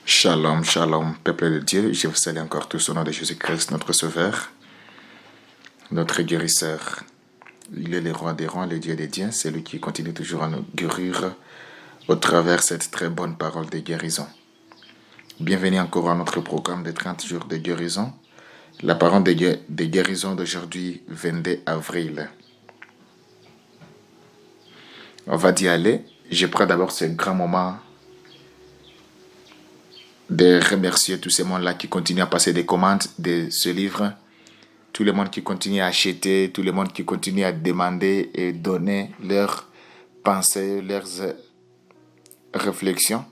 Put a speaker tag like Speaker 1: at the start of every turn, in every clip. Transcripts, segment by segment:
Speaker 1: Shalom, shalom, peuple de Dieu. Je vous salue encore tous au nom de Jésus-Christ, notre Sauveur, notre guérisseur. Il est le roi des rois, le Dieu des dieux. C'est lui qui continue toujours à nous guérir au travers de cette très bonne parole de guérison. Bienvenue encore à notre programme de 30 jours de guérison. La parole de guérison d'aujourd'hui, 22 avril. On va d'y aller. Je prends d'abord ce grand moment de remercier tous ces mondes-là qui continuent à passer des commandes de ce livre. Tout le monde qui continue à acheter, tout le monde qui continue à demander et donner leurs pensées, leurs réflexions.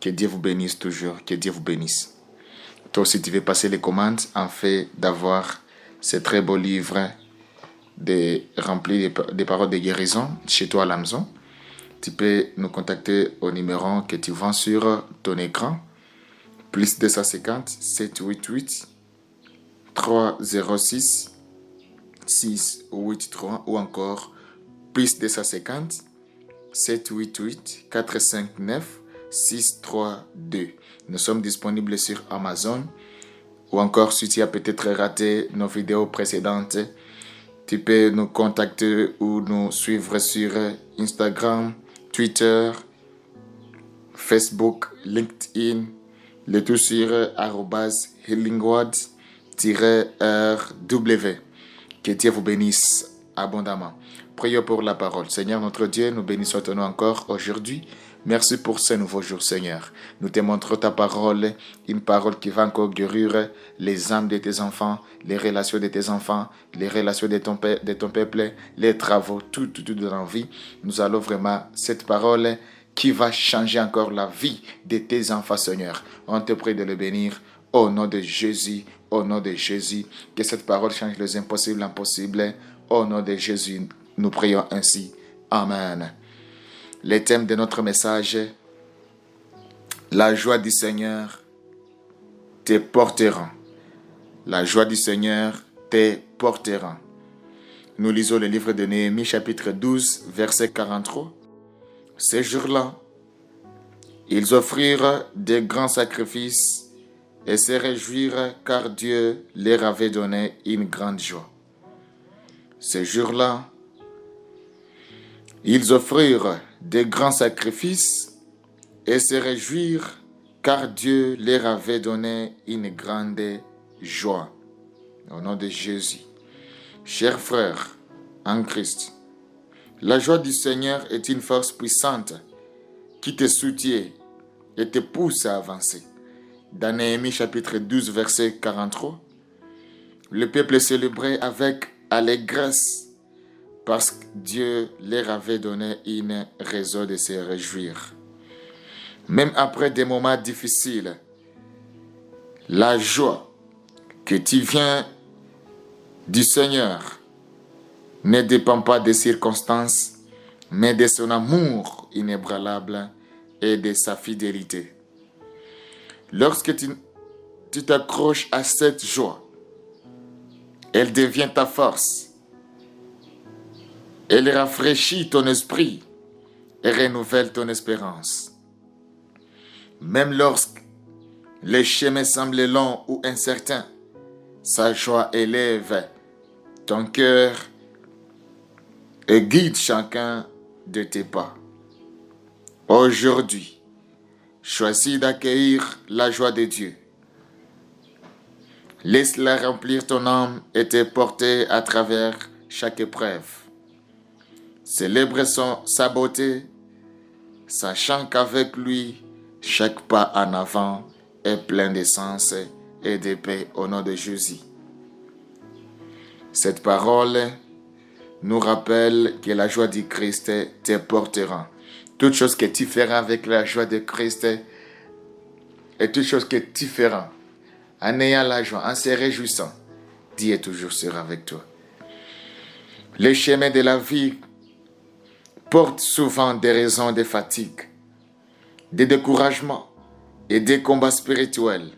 Speaker 1: Que Dieu vous bénisse toujours, que Dieu vous bénisse. Toi aussi, tu veux passer les commandes en fait d'avoir ce très beau livre rempli des paroles de guérison chez toi à la maison. Tu peux nous contacter au numéro que tu vois sur ton écran. Plus 250 788 306 683 ou encore plus 250 788 459 632. Nous sommes disponibles sur Amazon ou encore si tu as peut-être raté nos vidéos précédentes, tu peux nous contacter ou nous suivre sur Instagram, Twitter, Facebook, LinkedIn, le tout sur @healingword-rw. Que Dieu vous bénisse abondamment. Prions pour la parole. Seigneur notre Dieu, nous bénissons ton nom encore aujourd'hui. Merci pour ce nouveau jour, Seigneur. Nous te montrons ta parole, une parole qui va encore guérir les âmes de tes enfants, les relations de tes enfants, les relations de ton peuple, les travaux, tout dans la vie. Nous allons vraiment cette parole qui va changer encore la vie de tes enfants, Seigneur. On te prie de le bénir au nom de Jésus, au nom de Jésus. Que cette parole change les impossibles en possibles. Au nom de Jésus, nous prions ainsi. Amen. Le thème de notre message, la joie du Seigneur te portera. La joie du Seigneur te portera. Nous lisons le livre de Néhémie, chapitre 12, verset 43. Ces jours-là, ils offrirent de grands sacrifices et se réjouirent car Dieu leur avait donné une grande joie. Ces jours-là, ils offrirent de grands sacrifices et se réjouirent car Dieu leur avait donné une grande joie. Au nom de Jésus. Chers frères en Christ, la joie du Seigneur est une force puissante qui te soutient et te pousse à avancer. Dans Néhémie chapitre 12 verset 43, le peuple célébrait avec allégresse parce que Dieu leur avait donné une raison de se réjouir. Même après des moments difficiles, la joie que tu viens du Seigneur ne dépend pas des circonstances, mais de son amour inébranlable et de sa fidélité. Lorsque tu t'accroches à cette joie, elle devient ta force. Elle rafraîchit ton esprit et renouvelle ton espérance. Même lorsque les chemins semblent longs ou incertains, sa joie élève ton cœur et guide chacun de tes pas. Aujourd'hui, choisis d'accueillir la joie de Dieu. Laisse-la remplir ton âme et te porter à travers chaque épreuve. Célèbre sa beauté, sachant qu'avec lui, chaque pas en avant est plein de sens et de paix au nom de Jésus. Cette parole nous rappelle que la joie du Christ te portera. Toute chose que tu feras avec la joie de Christ et toute chose que tu feras en ayant la joie, en se réjouissant, Dieu toujours sera avec toi. Les chemins de la vie portent souvent des raisons de fatigue, de découragement et des combats spirituels.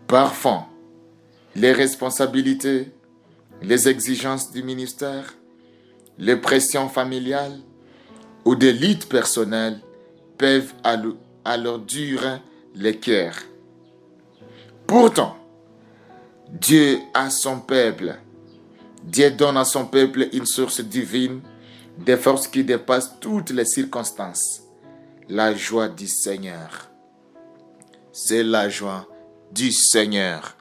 Speaker 1: Parfois, les responsabilités, les exigences du ministère, les pressions familiales ou des luttes personnelles peuvent à leur dur les cœurs. Pourtant, Dieu a son peuple. Dieu donne à son peuple une source divine, des forces qui dépassent toutes les circonstances. La joie du Seigneur. C'est la joie du Seigneur.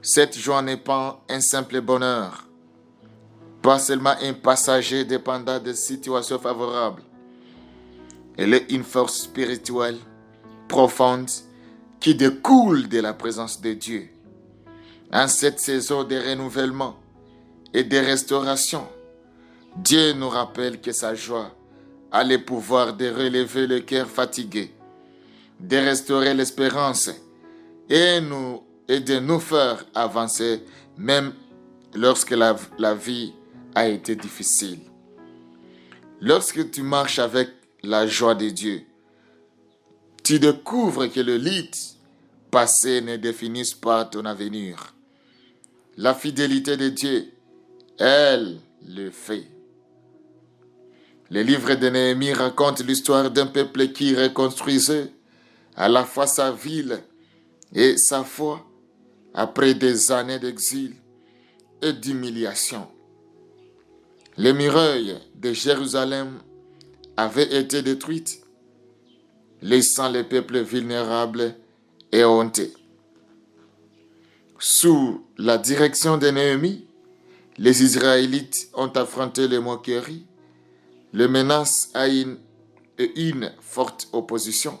Speaker 1: Cette joie n'est pas un simple bonheur, pas seulement un passager dépendant de situations favorables. Elle est une force spirituelle profonde qui découle de la présence de Dieu. En cette saison de renouvellement et de restauration, Dieu nous rappelle que sa joie a le pouvoir de relever le cœur fatigué, de restaurer l'espérance et de nous faire avancer même lorsque la vie a été difficile. Lorsque tu marches avec la joie de Dieu, tu découvres que le lit passé ne définit pas ton avenir. La fidélité de Dieu, elle le fait. Le livre de Néhémie raconte l'histoire d'un peuple qui reconstruisait à la fois sa ville et sa foi après des années d'exil et d'humiliation. Les murailles de Jérusalem avaient été détruites, laissant les peuples vulnérables et hontés. Sous la direction de Néhémie, les Israélites ont affronté les moqueries, les menaces et une forte opposition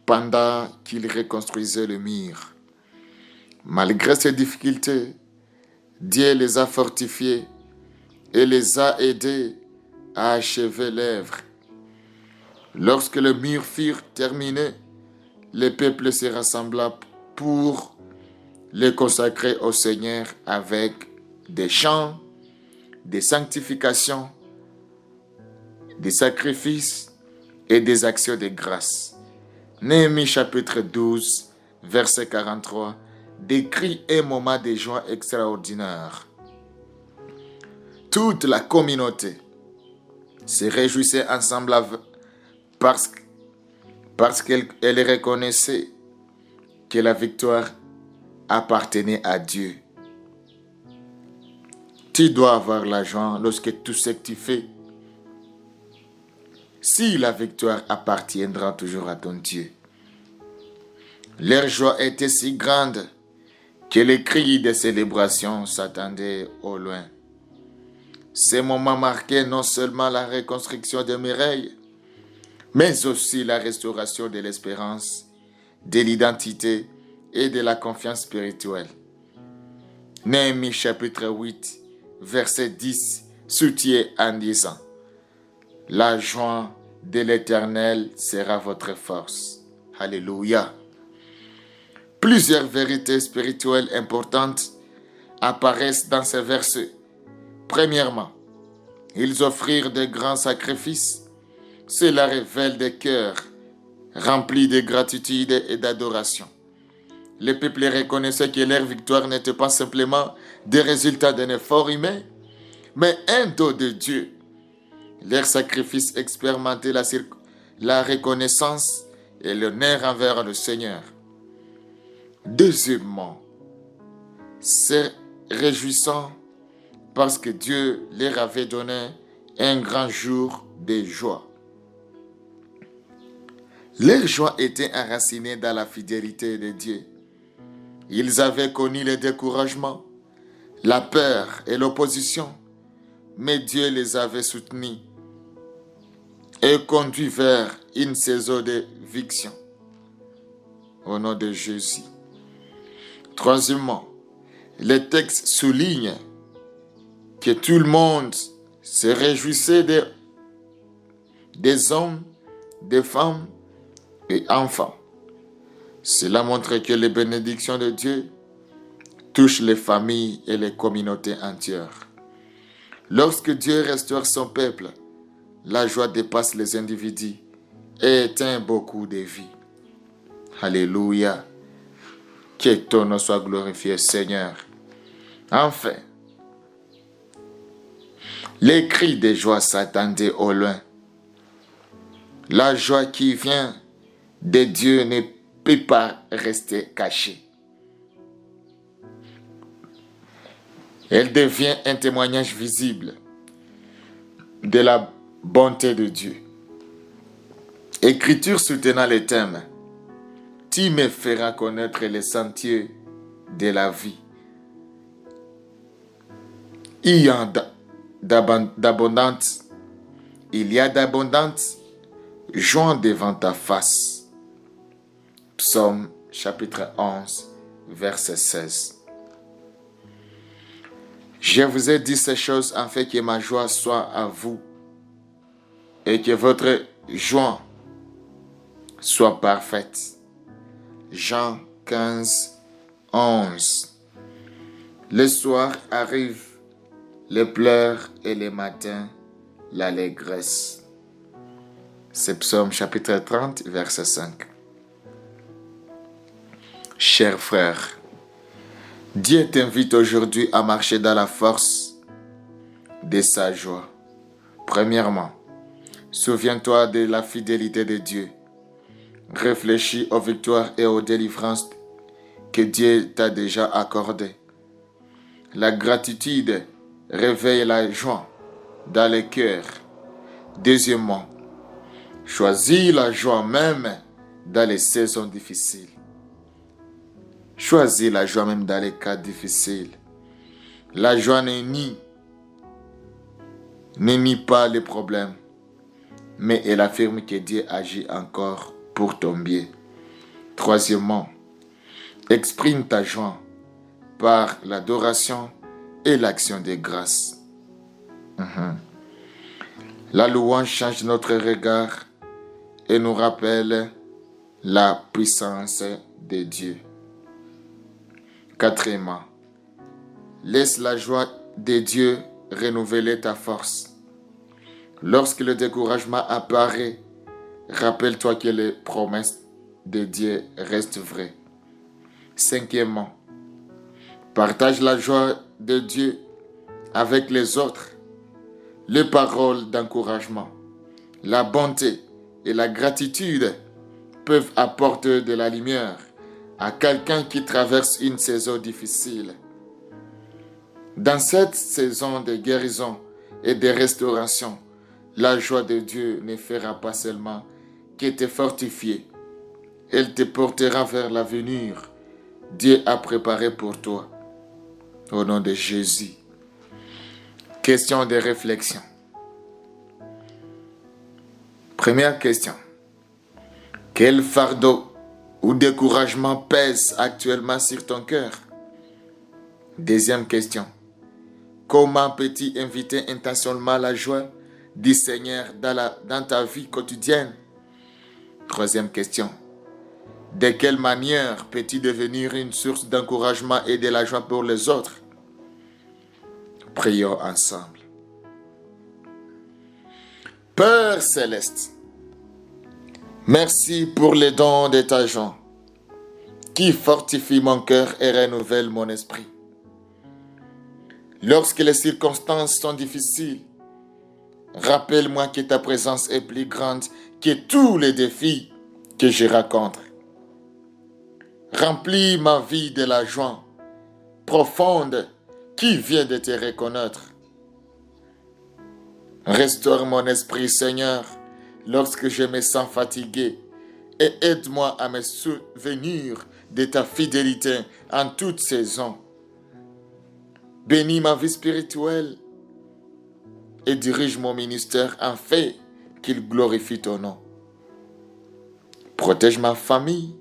Speaker 1: pendant qu'ils reconstruisaient le mur. Malgré ces difficultés, Dieu les a fortifiés et les a aidés à achever l'œuvre. Lorsque le mur fut terminé, le peuple se rassembla pour le consacrer au Seigneur avec des chants, des sanctifications, des sacrifices et des actions de grâce. Néhémie chapitre 12, verset 43, décrit un moment de joie extraordinaire. Toute la communauté se réjouissait ensemble parce qu'elle reconnaissait que la victoire appartenait à Dieu. Tu dois avoir la joie lorsque tout ce que tu fais. Si la victoire appartiendra toujours à ton Dieu. Leur joie était si grande que les cris de célébration s'attendaient au loin. Ces moments marquaient non seulement la reconstruction des murailles, mais aussi la restauration de l'espérance, de l'identité et de la confiance spirituelle. Néhémie chapitre 8, verset 10, soutient en disant: la joie de l'Éternel sera votre force. Alléluia. Plusieurs vérités spirituelles importantes apparaissent dans ces versets. Premièrement, ils offrirent de grands sacrifices. Cela révèle des cœurs remplis de gratitude et d'adoration. Le peuple reconnaissait que leur victoire n'était pas simplement des résultats d'un effort humain, mais un don de Dieu. Leur sacrifice expérimentait la reconnaissance et l'honneur envers le Seigneur. Deuxièmement, c'est réjouissant parce que Dieu leur avait donné un grand jour de joie. Leur joie était enracinée dans la fidélité de Dieu. Ils avaient connu le découragement, la peur et l'opposition, mais Dieu les avait soutenus et conduits vers une saison de victoire. Au nom de Jésus. Troisièmement, le texte souligne que tout le monde se réjouissait des hommes, des femmes et enfants. Cela montre que les bénédictions de Dieu touchent les familles et les communautés entières. Lorsque Dieu restaure son peuple, la joie dépasse les individus et éteint beaucoup de vies. Alléluia. Que ton nom soit glorifié, Seigneur. Enfin, les cris de joie s'attendaient au loin. La joie qui vient de Dieu ne peut pas rester cachée. Elle devient un témoignage visible de la bonté de Dieu. Écriture soutenant le thème, tu me feras connaître les sentiers de la vie. Il y a d'abondante joie devant ta face. Psaume chapitre 11, verset 16. Je vous ai dit ces choses afin que ma joie soit à vous et que votre joie soit parfaite. Jean 15, 11. Le soir arrive les pleurs et le matin l'allégresse. C'est Psaume chapitre 30, verset 5. Chers frères, Dieu t'invite aujourd'hui à marcher dans la force de sa joie. Premièrement, souviens-toi de la fidélité de Dieu. Réfléchis aux victoires et aux délivrances que Dieu t'a déjà accordées. La gratitude réveille la joie dans le cœur. Deuxièmement, choisis la joie même dans les saisons difficiles. Choisis la joie même dans les cas difficiles. La joie ne nie pas les problèmes, mais elle affirme que Dieu agit encore pour ton bien. Troisièmement, exprime ta joie par l'adoration et l'action de grâce. La louange change notre regard et nous rappelle la puissance de Dieu. Quatrièmement, laisse la joie de Dieu renouveler ta force. Lorsque le découragement apparaît, rappelle-toi que les promesses de Dieu restent vraies. Cinquièmement, partage la joie de Dieu avec les autres. Les paroles d'encouragement, la bonté et la gratitude peuvent apporter de la lumière à quelqu'un qui traverse une saison difficile. Dans cette saison de guérison et de restauration, la joie de Dieu ne fera pas seulement que te fortifier, elle te portera vers l'avenir. Dieu a préparé pour toi. Au nom de Jésus. Question de réflexion. Première question. Quel fardeau ou découragement pèse actuellement sur ton cœur? Deuxième question. Comment peux-tu inviter intentionnellement la joie du Seigneur dans ta vie quotidienne? Troisième question. De quelle manière peux-tu devenir une source d'encouragement et de la joie pour les autres? Prions ensemble. Père céleste, merci pour les dons de ta joie qui fortifient mon cœur et renouvellent mon esprit. Lorsque les circonstances sont difficiles, rappelle-moi que ta présence est plus grande que tous les défis que je rencontre. Remplis ma vie de la joie profonde qui vient de te reconnaître. Restaure mon esprit, Seigneur, lorsque je me sens fatigué et aide-moi à me souvenir de ta fidélité en toute saison. Bénis ma vie spirituelle et dirige mon ministère afin qu'il glorifie ton nom. Protège ma famille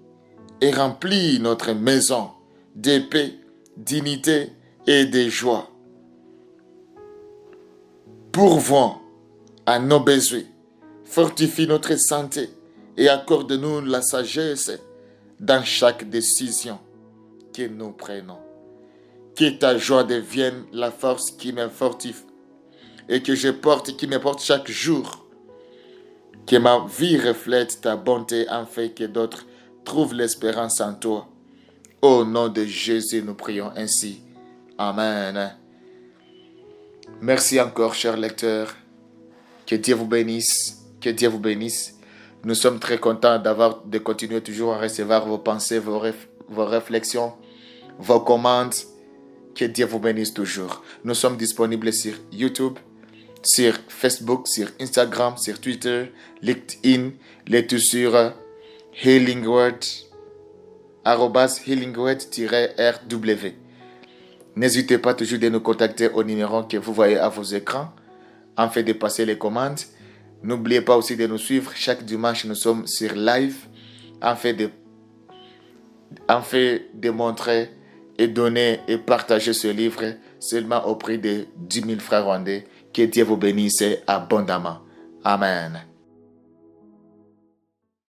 Speaker 1: et remplis notre maison de paix, dignité et de joie. Pourvois à nos besoins, fortifie notre santé et accorde-nous la sagesse dans chaque décision que nous prenons. Que ta joie devienne la force qui me fortifie et qui me porte chaque jour. Que ma vie reflète ta bonté afin que d'autres trouvent l'espérance en toi. Au nom de Jésus, nous prions ainsi. Amen. Merci encore, chers lecteurs. Que Dieu vous bénisse. Que Dieu vous bénisse. Nous sommes très contents de continuer toujours à recevoir vos pensées, vos réflexions, vos commandes. Que Dieu vous bénisse toujours. Nous sommes disponibles sur YouTube, sur Facebook, sur Instagram, sur Twitter, LinkedIn, les tout sur HealingWord, @HealingWord-RW. N'hésitez pas toujours de nous contacter au numéro que vous voyez à vos écrans, afin de passer les commandes. N'oubliez pas aussi de nous suivre. Chaque dimanche, nous sommes sur live, afin de montrer et donner et partager ce livre seulement au prix de 10 000 francs rwandais. Que Dieu vous bénisse abondamment. Amen.